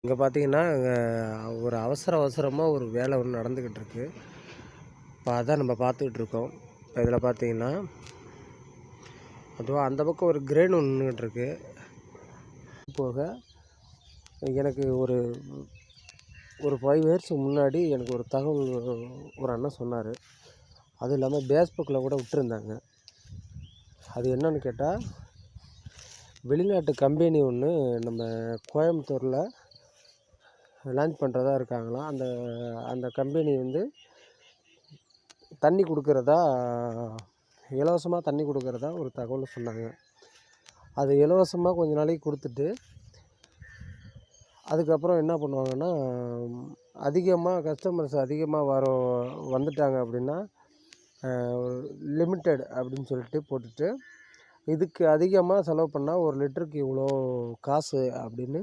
இங்கே பார்த்தீங்கன்னா, ஒரு அவசரமாக ஒரு வேலை ஒண்ணு நடந்துக்கிட்டு இருக்கு. இப்போ அதான் நம்ம பார்த்துக்கிட்டு இருக்கோம். இப்போ இதில பார்த்தீங்கன்னா, அதுவா அந்த பக்கம் ஒரு கிரேன் ஒண்ணு நின்னுகிட்டு இருக்கு. போக எனக்கு ஒரு ஒரு 5 இயர்ஸ்க்கு முன்னாடி எனக்கு ஒரு தகவல் ஒரு அண்ணன் சொன்னாரு. அதுவும் இல்லாம Facebookல கூட விட்டுருந்தாங்க. அது என்னன்னு கேட்டா, வெளிநாட்டு கம்பெனி ஒண்ணு நம்ம கோயம்புத்தூர்ல லான்ச் பண்ணுறதா இருக்காங்களாம். அந்த அந்த கம்பெனி வந்து தண்ணி குடுக்கிறதா இலவசமா தண்ணி குடுக்கிறதா ஒரு தகவல் சொன்னாங்க. அது இலவசமா கொஞ்ச நாளைக்கு குடுத்துட்டு, அதுக்கப்புறம் என்ன பண்ணுவாங்கன்னா, அதிகமா கஸ்டமர்ஸ் அதிகமா வந்துட்டாங்க அப்படின்னா, லிமிட்டெட் அப்படின்னு சொல்லிட்டு போட்டுட்டு, இதுக்கு அதிகமா செலவு பண்ணா 1 லிட்டருக்கு இவ்வளோ காசு அப்படின்னு